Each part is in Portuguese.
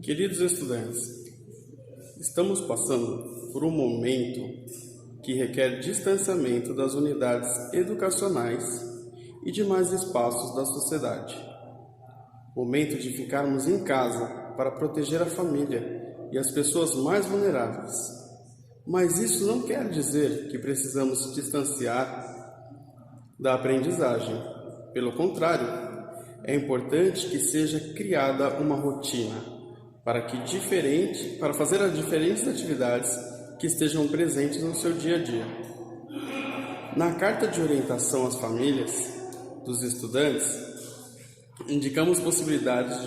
Queridos estudantes, estamos passando por um momento que requer distanciamento das unidades educacionais e demais espaços da sociedade. Momento de ficarmos em casa para proteger a família e as pessoas mais vulneráveis. Mas isso não quer dizer que precisamos distanciar da aprendizagem. Pelo contrário, é importante que seja criada uma rotina para fazer as diferentes atividades que estejam presentes no seu dia a dia. Na carta de orientação às famílias dos estudantes, indicamos possibilidades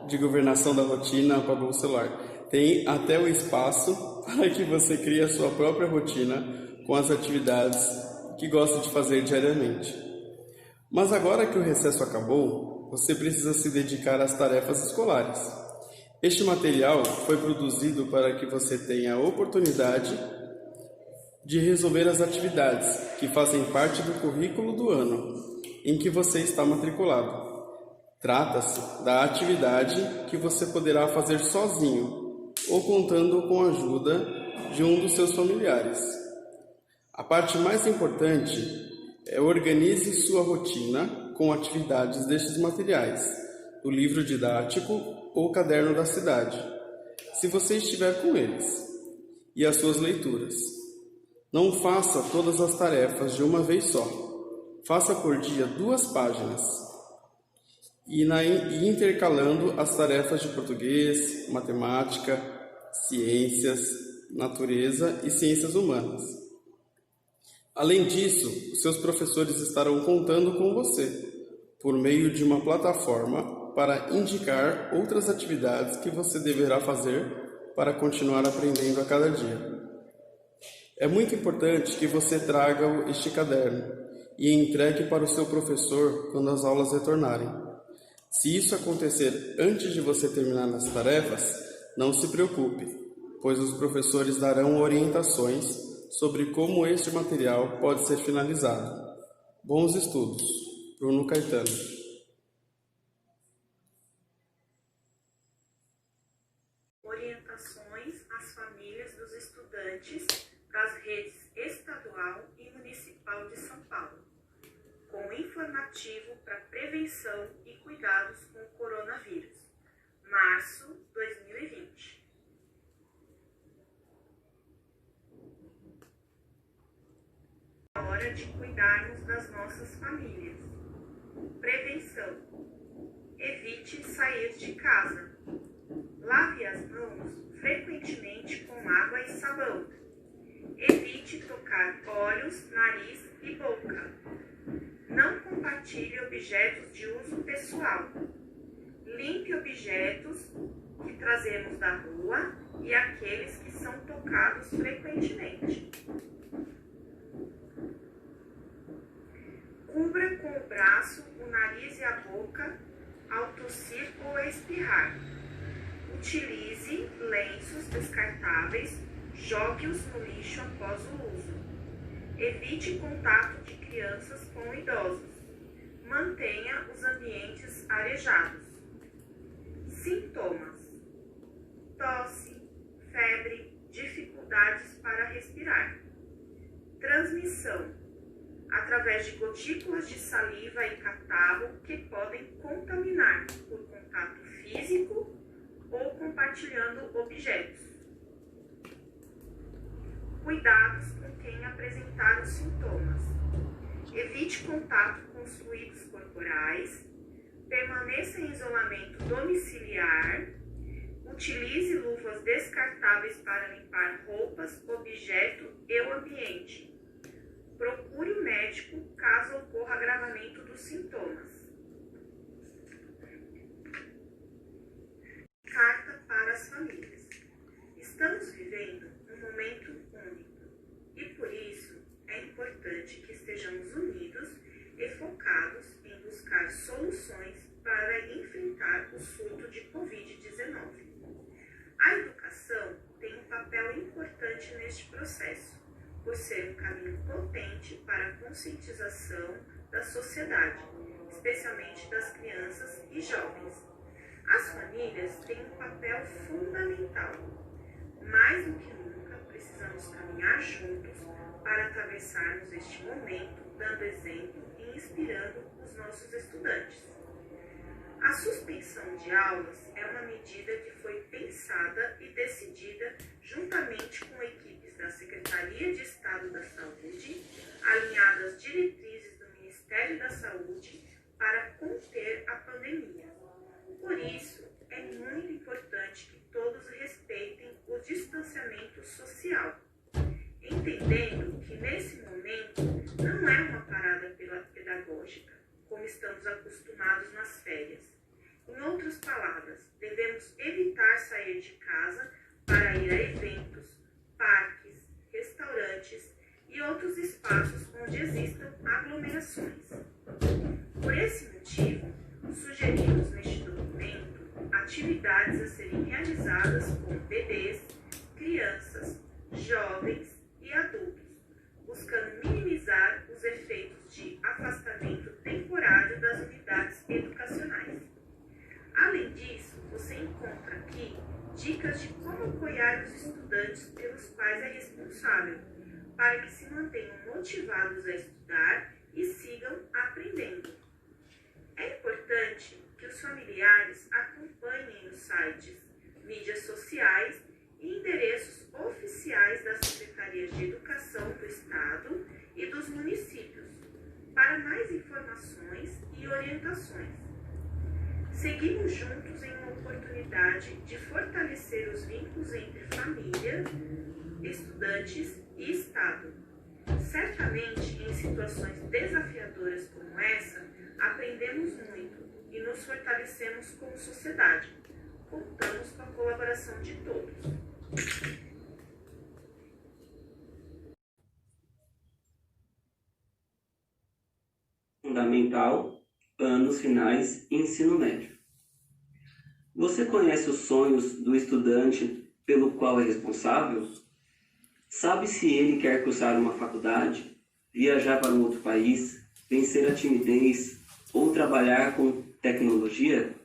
de governação da rotina para o celular. Tem até o espaço para que você crie a sua própria rotina com as atividades que gosta de fazer diariamente. Mas agora que o recesso acabou, você precisa se dedicar às tarefas escolares. Este material foi produzido para que você tenha a oportunidade de resolver as atividades que fazem parte do currículo do ano em que você está matriculado. Trata-se da atividade que você poderá fazer sozinho ou contando com a ajuda de um dos seus familiares. A parte mais importante é organize sua rotina com atividades destes materiais, do livro didático ou caderno da cidade, se você estiver com eles, e as suas leituras. Não faça todas as tarefas de uma vez só. Faça por dia 2 páginas, e intercalando as tarefas de português, matemática, ciências, natureza e ciências humanas. Além disso, os seus professores estarão contando com você, por meio de uma plataforma para indicar outras atividades que você deverá fazer para continuar aprendendo a cada dia. É muito importante que você traga este caderno e entregue para o seu professor quando as aulas retornarem. Se isso acontecer antes de você terminar as tarefas, não se preocupe, pois os professores darão orientações sobre como este material pode ser finalizado. Bons estudos. Bruno Caetano. Orientações às famílias dos estudantes das redes estadual e municipal de São Paulo, com informativo para prevenção e cuidados com o coronavírus, março 2020. É hora de cuidarmos das nossas famílias. Prevenção. Evite sair de casa. Lave as mãos frequentemente com água e sabão. Evite tocar olhos, nariz e boca. Não compartilhe objetos de uso pessoal. Limpe objetos que trazemos da rua e aqueles que são tocados frequentemente. Cubra com o braço, o nariz e a boca ao tossir ou espirrar. Utilize lenços descartáveis, jogue-os no lixo após o uso. Evite contato de crianças com idosos. Mantenha os ambientes arejados. Sintomas: tosse, febre, dificuldades para respirar. Transmissão: através de gotículas de saliva e catarro que podem contaminar por contato físico ou compartilhando objetos. Cuidados com quem apresentar os sintomas. Evite contato com os fluidos corporais. Permaneça em isolamento domiciliar. Utilize luvas descartáveis para limpar roupas, objeto e o ambiente. Procure o médico caso ocorra agravamento dos sintomas. Carta para as famílias. Estamos vivendo um momento único e por isso é importante que estejamos unidos e focados em buscar soluções para enfrentar o surto de Covid-19. A educação tem um papel importante neste processo, por ser um caminho potente para a conscientização da sociedade, especialmente das crianças e jovens. As famílias têm um papel fundamental. Mais do que nunca, precisamos caminhar juntos para atravessarmos este momento, dando exemplo e inspirando os nossos estudantes. A suspensão de aulas é uma medida que foi pensada e decidida juntamente com equipes da Secretaria de Estado da Saúde, alinhada às diretrizes do Ministério da Saúde para conter a pandemia. Por isso, é muito importante que todos respeitem o distanciamento social, entendendo que nesse momento não é uma parada pedagógica, como estamos acostumados nas férias. Em outras palavras, devemos evitar sair de casa para ir a eventos, parques, restaurantes e outros espaços onde existam aglomerações. Por esse motivo, sugerimos neste documento atividades a serem realizadas com bebês, crianças, jovens e adultos, buscando minimizar os efeitos de afastamento temporário das unidades educacionais. Além disso, você encontra aqui dicas de como apoiar os estudantes pelos quais é responsável, para que se mantenham motivados a estudar e sigam aprendendo. É importante que os familiares acompanhem os sites, mídias sociais e endereços oficiais das Secretarias de Educação do Estado e dos municípios, para mais informações e orientações. Seguimos juntos em uma oportunidade de fortalecer os vínculos entre família, estudantes e Estado. Certamente, em situações desafiadoras como essa, aprendemos muito e nos fortalecemos como sociedade. Contamos com a colaboração de todos. Fundamental, anos finais e ensino médio. Você conhece os sonhos do estudante pelo qual é responsável? Sabe se ele quer cursar uma faculdade, viajar para um outro país, vencer a timidez ou trabalhar com tecnologia?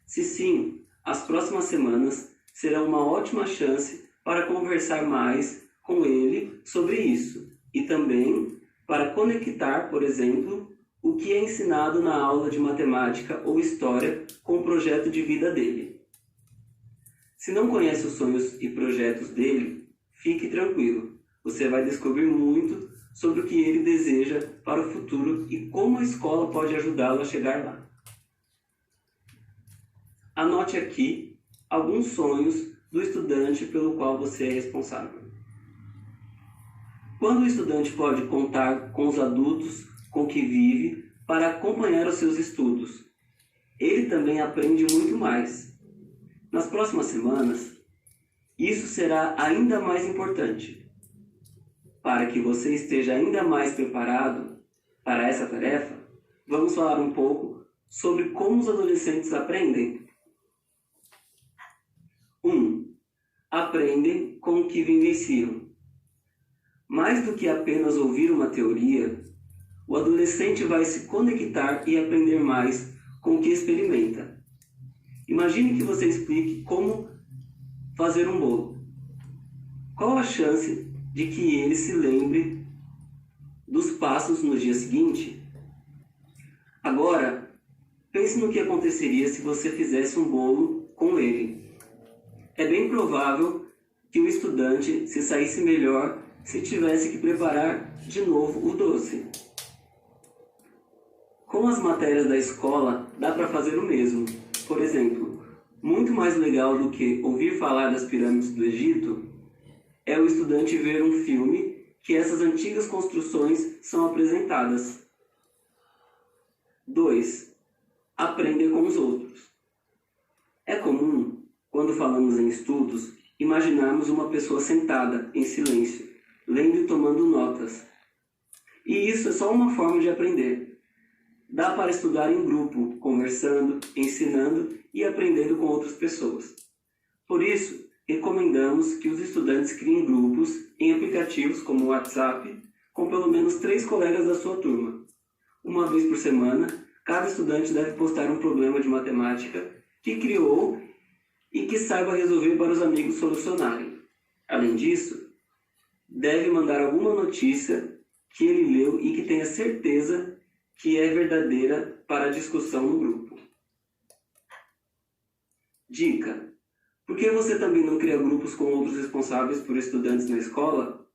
Se sim, as próximas semanas serão uma ótima chance para conversar mais com ele sobre isso e também para conectar, por exemplo, o que é ensinado na aula de matemática ou história com o projeto de vida dele. Se não conhece os sonhos e projetos dele, fique tranquilo. Você vai descobrir muito sobre o que ele deseja para o futuro e como a escola pode ajudá-lo a chegar lá. Anote aqui alguns sonhos do estudante pelo qual você é responsável. Quando o estudante pode contar com os adultos com que vive para acompanhar os seus estudos, ele também aprende muito mais. Nas próximas semanas, isso será ainda mais importante. Para que você esteja ainda mais preparado para essa tarefa, vamos falar um pouco sobre como os adolescentes aprendem. 1. Aprendem com o que vivenciam. Mais do que apenas ouvir uma teoria, o adolescente vai se conectar e aprender mais com o que experimenta. Imagine que você explique como fazer um bolo. Qual a chance de que ele se lembre dos passos no dia seguinte? Agora, pense no que aconteceria se você fizesse um bolo com ele. É bem provável que o estudante se saísse melhor se tivesse que preparar de novo o doce. Com as matérias da escola, dá para fazer o mesmo. Por exemplo, muito mais legal do que ouvir falar das pirâmides do Egito é o estudante ver um filme que essas antigas construções são apresentadas. 2. Aprender com os outros. É comum, quando falamos em estudos, imaginarmos uma pessoa sentada, em silêncio, lendo e tomando notas. E isso é só uma forma de aprender. Dá para estudar em grupo, conversando, ensinando e aprendendo com outras pessoas. Por isso, recomendamos que os estudantes criem grupos em aplicativos como o WhatsApp, com pelo menos 3 colegas da sua turma. Uma vez por semana, cada estudante deve postar um problema de matemática que criou e que saiba resolver para os amigos solucionarem. Além disso, deve mandar alguma notícia que ele leu e que tenha certeza que é verdadeira para a discussão no grupo. Dica: por que você também não cria grupos com outros responsáveis por estudantes na escola?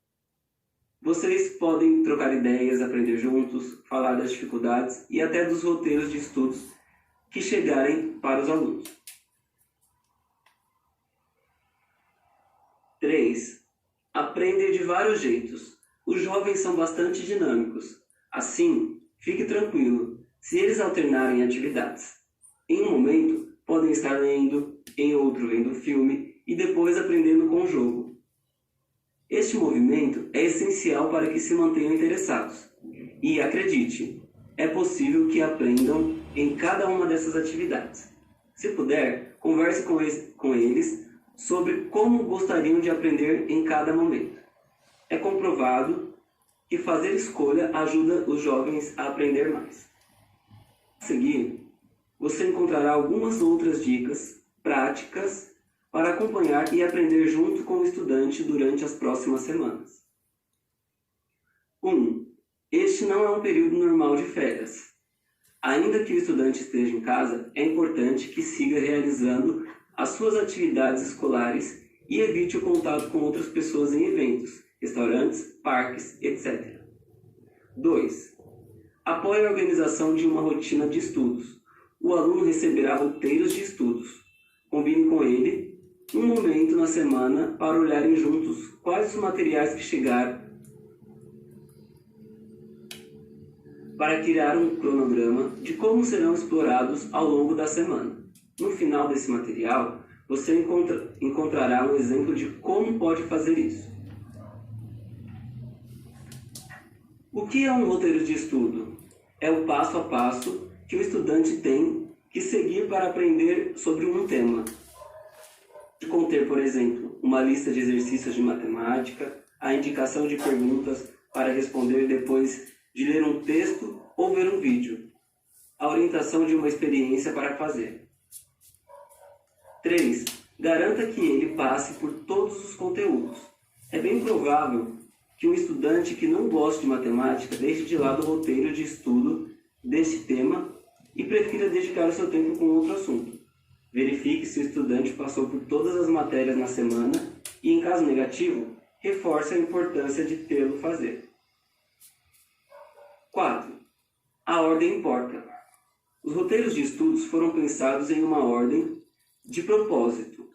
Vocês podem trocar ideias, aprender juntos, falar das dificuldades e até dos roteiros de estudos que chegarem para os alunos. 3. Aprender de vários jeitos. Os jovens são bastante dinâmicos. Assim, fique tranquilo se eles alternarem atividades. Em um momento, podem estar lendo, em outro vendo filme e depois aprendendo com o jogo. Este movimento é essencial para que se mantenham interessados. E acredite, é possível que aprendam em cada uma dessas atividades. Se puder, converse com eles sobre como gostariam de aprender em cada momento. É comprovado que fazer escolha ajuda os jovens a aprender mais. A seguir, você encontrará algumas outras dicas práticas para acompanhar e aprender junto com o estudante durante as próximas semanas. 1. Este não é um período normal de férias. Ainda que o estudante esteja em casa, é importante que siga realizando as suas atividades escolares e evite o contato com outras pessoas em eventos, restaurantes, parques, etc. 2. Apoie a organização de uma rotina de estudos. O aluno receberá roteiros de estudos. Combine com ele um momento na semana para olharem juntos quais os materiais que chegaram, para criar um cronograma de como serão explorados ao longo da semana. No final desse material, você encontrará um exemplo de como pode fazer isso. O que é um roteiro de estudo? É o passo a passo que o estudante tem que seguir para aprender sobre um tema. De conter, por exemplo, uma lista de exercícios de matemática, a indicação de perguntas para responder depois de ler um texto ou ver um vídeo, a orientação de uma experiência para fazer. 3. Garanta que ele passe por todos os conteúdos. É bem provável que um estudante que não goste de matemática deixe de lado o roteiro de estudo desse tema e prefira dedicar o seu tempo com outro assunto. Verifique se o estudante passou por todas as matérias na semana e, em caso negativo, reforce a importância de tê-lo fazer. 4. A ordem importa. Os roteiros de estudos foram pensados em uma ordem de propósito.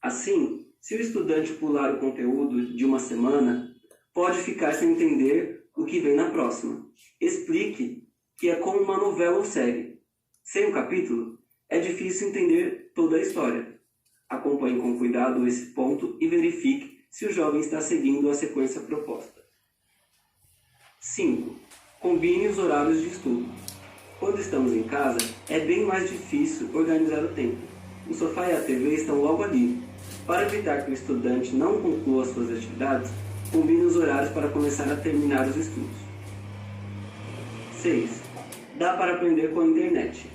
Assim, se o estudante pular o conteúdo de uma semana, pode ficar sem entender o que vem na próxima. Explique que é como uma novela ou série. Sem um capítulo, é difícil entender toda a história. Acompanhe com cuidado esse ponto e verifique se o jovem está seguindo a sequência proposta. 5. Combine os horários de estudo. Quando estamos em casa, é bem mais difícil organizar o tempo. O sofá e a TV estão logo ali. Para evitar que o estudante não conclua suas atividades, combine os horários para começar a terminar os estudos. 6. Dá para aprender com a internet.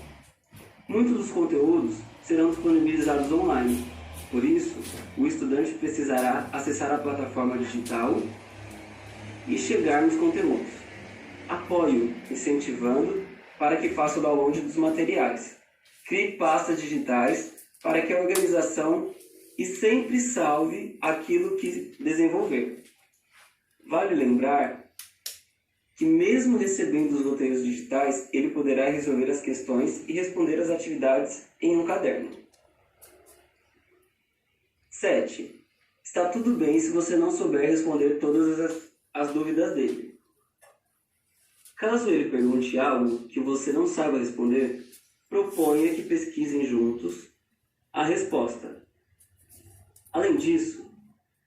Muitos dos conteúdos serão disponibilizados online. Por isso, o estudante precisará acessar a plataforma digital e chegar nos conteúdos. Apoie-o, incentivando para que faça o download dos materiais. Crie pastas digitais para que a organização e sempre salve aquilo que desenvolver. Vale lembrar que mesmo recebendo os roteiros digitais, ele poderá resolver as questões e responder às atividades em um caderno. 7. Está tudo bem se você não souber responder todas as dúvidas dele. Caso ele pergunte algo que você não saiba responder, proponha que pesquisem juntos a resposta. Além disso,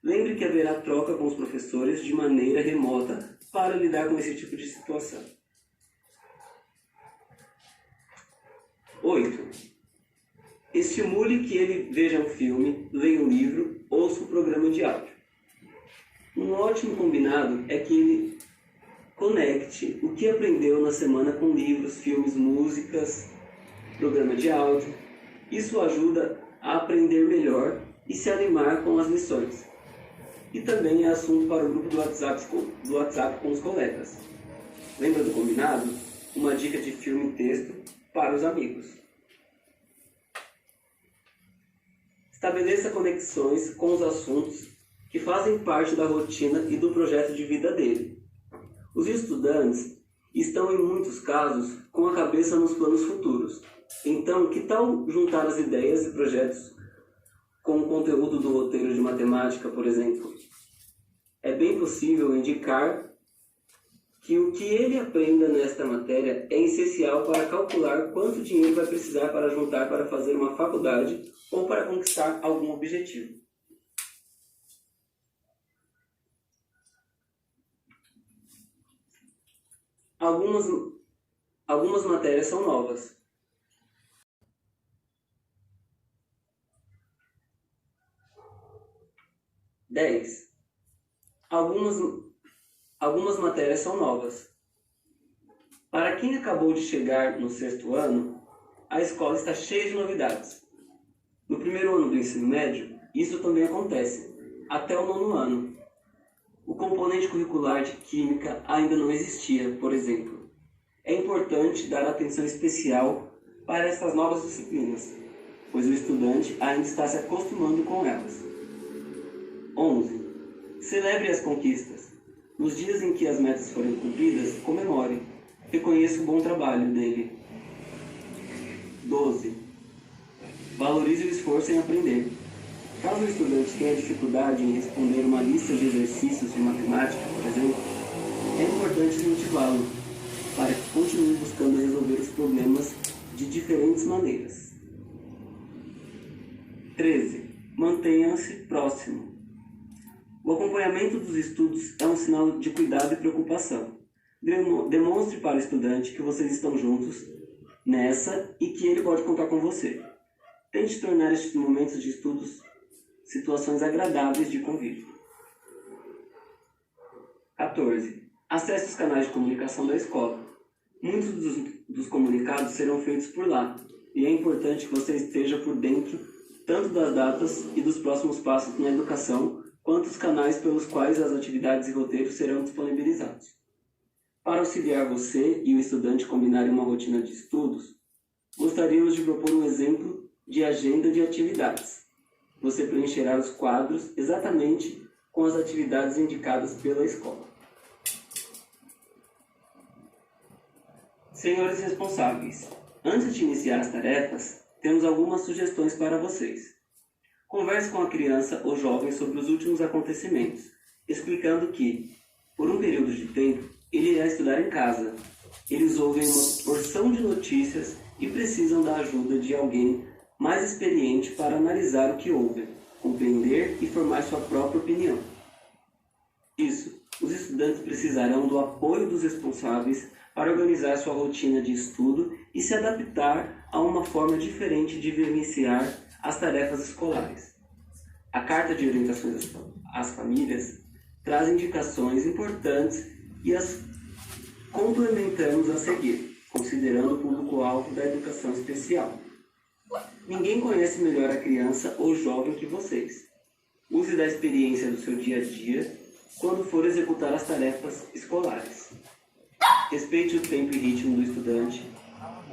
lembre que haverá troca com os professores de maneira remota para lidar com esse tipo de situação. 8. Estimule que ele veja um filme, leia um livro, ouça um programa de áudio. Um ótimo combinado é que ele conecte o que aprendeu na semana com livros, filmes, músicas, programa de áudio. Isso ajuda a aprender melhor e se animar com as lições. E também é assunto para o grupo do WhatsApp com os colegas. Lembra do combinado? Uma dica de filme e texto para os amigos. Estabeleça conexões com os assuntos que fazem parte da rotina e do projeto de vida dele. Os estudantes estão, em muitos casos, com a cabeça nos planos futuros. Então, que tal juntar as ideias e projetos com o conteúdo do roteiro de matemática, por exemplo? É bem possível indicar que o que ele aprenda nesta matéria é essencial para calcular quanto dinheiro vai precisar para juntar para fazer uma faculdade ou para conquistar algum objetivo. Algumas matérias são novas. Algumas matérias são novas. Para quem acabou de chegar no 6º ano, a escola está cheia de novidades. No 1º ano do ensino médio, isso também acontece, até o 9º ano. O componente curricular de Química ainda não existia, por exemplo. É importante dar atenção especial para essas novas disciplinas, pois o estudante ainda está se acostumando com elas. 11. Celebre as conquistas. Nos dias em que as metas forem cumpridas, comemore. Reconheça o bom trabalho dele. 12. Valorize o esforço em aprender. Caso o estudante tenha dificuldade em responder uma lista de exercícios de matemática, por exemplo, é importante motivá-lo para que continue buscando resolver os problemas de diferentes maneiras. 13. Mantenha-se próximo. O acompanhamento dos estudos é um sinal de cuidado e preocupação. Demonstre para o estudante que vocês estão juntos nessa e que ele pode contar com você. Tente tornar estes momentos de estudos situações agradáveis de convívio. 14. Acesse os canais de comunicação da escola. Muitos dos comunicados serão feitos por lá, e é importante que você esteja por dentro tanto das datas e dos próximos passos na educação, quanto os canais pelos quais as atividades e roteiros serão disponibilizados. Para auxiliar você e o estudante combinarem uma rotina de estudos, gostaríamos de propor um exemplo de agenda de atividades. Você preencherá os quadros exatamente com as atividades indicadas pela escola. Senhores responsáveis, antes de iniciar as tarefas, temos algumas sugestões para vocês. Converse com a criança ou jovem sobre os últimos acontecimentos, explicando que, por um período de tempo, ele irá estudar em casa. Eles ouvem uma porção de notícias e precisam da ajuda de alguém mais experiente para analisar o que ouvem, compreender e formar sua própria opinião. Isso, os estudantes precisarão do apoio dos responsáveis para organizar sua rotina de estudo e se adaptar a uma forma diferente de vivenciar as tarefas escolares. A Carta de Orientações às Famílias traz indicações importantes e as complementamos a seguir, considerando o público-alvo da educação especial. Ninguém conhece melhor a criança ou jovem que vocês. Use da experiência do seu dia a dia quando for executar as tarefas escolares. Respeite o tempo e ritmo do estudante.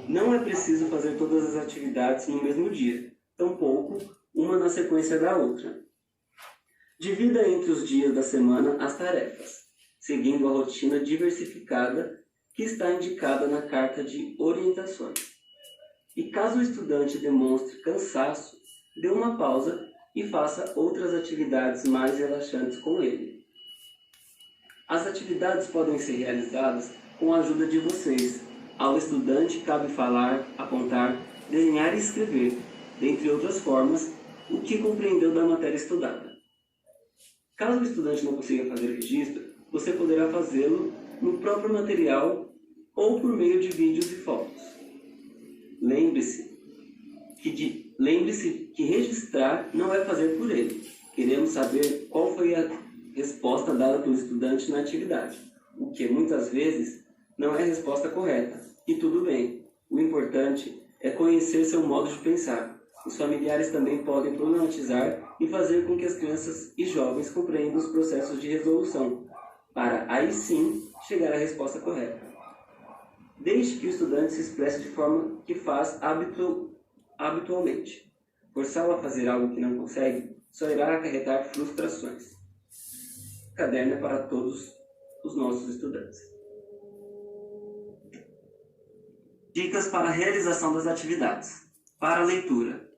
Não é preciso fazer todas as atividades no mesmo dia, tampouco uma na sequência da outra. Divida entre os dias da semana as tarefas, seguindo a rotina diversificada que está indicada na Carta de Orientações. E caso o estudante demonstre cansaço, dê uma pausa e faça outras atividades mais relaxantes com ele. As atividades podem ser realizadas com a ajuda de vocês. Ao estudante cabe falar, apontar, desenhar e escrever, dentre outras formas, o que compreendeu da matéria estudada. Caso o estudante não consiga fazer registro, você poderá fazê-lo no próprio material ou por meio de vídeos e fotos. Lembre-se que registrar não é fazer por ele. Queremos saber qual foi a resposta dada pelo estudante na atividade, o que muitas vezes não é a resposta correta. E tudo bem, o importante é conhecer seu modo de pensar, Os familiares também podem problematizar e fazer com que as crianças e jovens compreendam os processos de resolução, para aí sim chegar à resposta correta. Deixe que o estudante se expresse de forma que faz habitualmente. Forçá-lo a fazer algo que não consegue só irá acarretar frustrações. O caderno é para todos os nossos estudantes. Dicas para a realização das atividades. Para a leitura.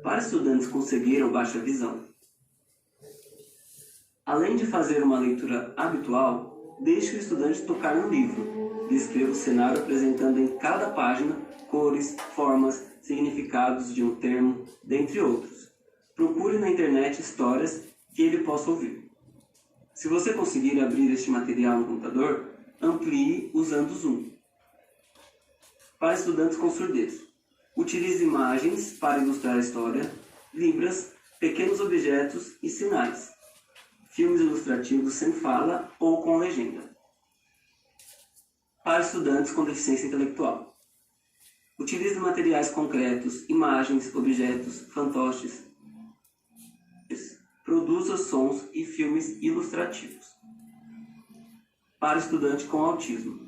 Para estudantes com cegueira ou baixa visão. Além de fazer uma leitura habitual, deixe o estudante tocar no livro. Descreva o cenário apresentando em cada página cores, formas, significados de um termo, dentre outros. Procure na internet histórias que ele possa ouvir. Se você conseguir abrir este material no computador, amplie usando o Zoom. Para estudantes com surdez, utilize imagens para ilustrar a história, libras, pequenos objetos e sinais. Filmes ilustrativos sem fala ou com legenda. Para estudantes com deficiência intelectual, utilize materiais concretos, imagens, objetos, fantoches. Produza sons e filmes ilustrativos. Para estudante com autismo,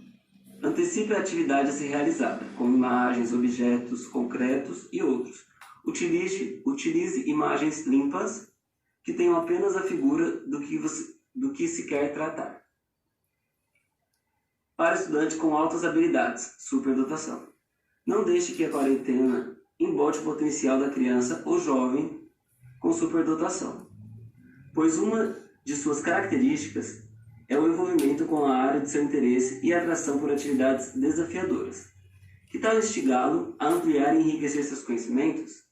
antecipe a atividade a ser realizada, com imagens, objetos concretos e outros. Utilize imagens limpas que tenham apenas a figura do que se quer tratar. Para estudante com altas habilidades, superdotação. Não deixe que a quarentena embote o potencial da criança ou jovem com superdotação, pois uma de suas características é o envolvimento com a área de seu interesse e a atração por atividades desafiadoras. Que tal instigá-lo a ampliar e enriquecer seus conhecimentos?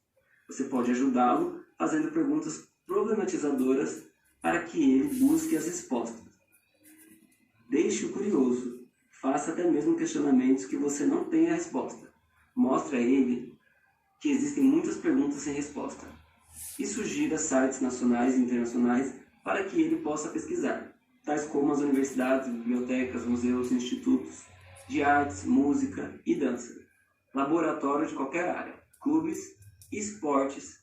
Você pode ajudá-lo fazendo perguntas problematizadoras para que ele busque as respostas. Deixe-o curioso, faça até mesmo questionamentos que você não tem a resposta. Mostre a ele que existem muitas perguntas sem resposta e sugira sites nacionais e internacionais para que ele possa pesquisar, tais como as universidades, bibliotecas, museus, institutos de artes, música e dança, laboratório de qualquer área, clubes, esportes,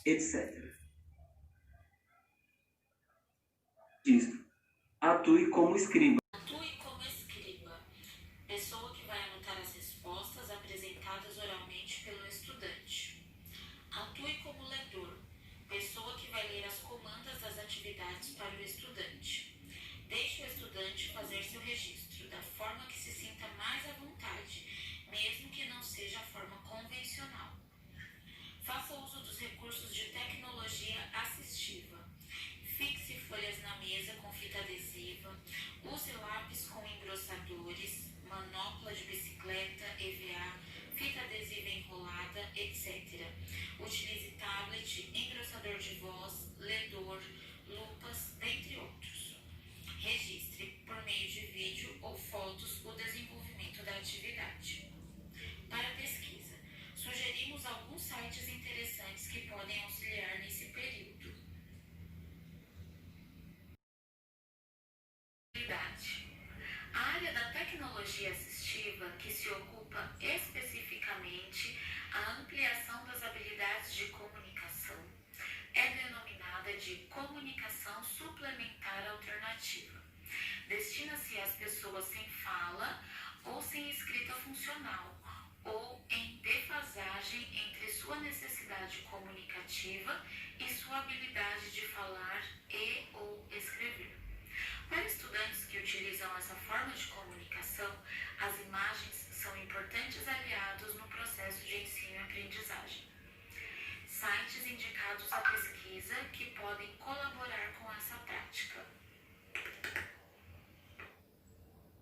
etc. Atue como escriba. Atue como escriba, pessoa que vai anotar as respostas apresentadas oralmente pelo estudante. Atue como leitor, pessoa que vai ler as comandas das atividades para o estudante. Deixe o estudante fazer seu registro da forma que se sinta mais à vontade, mesmo que não seja a forma convencional. Faça uso dos recursos de tecnologia assistiva. Fixe folhas na mesa com fita adesiva, use lápis com engrossadores, manopla de bicicleta, EVA, fita adesiva enrolada, etc. Utilize tablet, engrossador de voz, ledor, lupas, dentre outros. Registre, por meio de vídeo ou fotos, o desenvolvimento da atividade. Para pesquisa, sugerimos alguns sites interessantes que podem auxiliar nesse período. A área da tecnologia assistiva, que se ocupa especificamente a ampliação das habilidades de comunicação, é denominada de comunicação suplementar alternativa. Destina-se às pessoas sem fala ou sem escrita funcional, ou em defasagem entre sua necessidade comunicativa e sua habilidade de falar e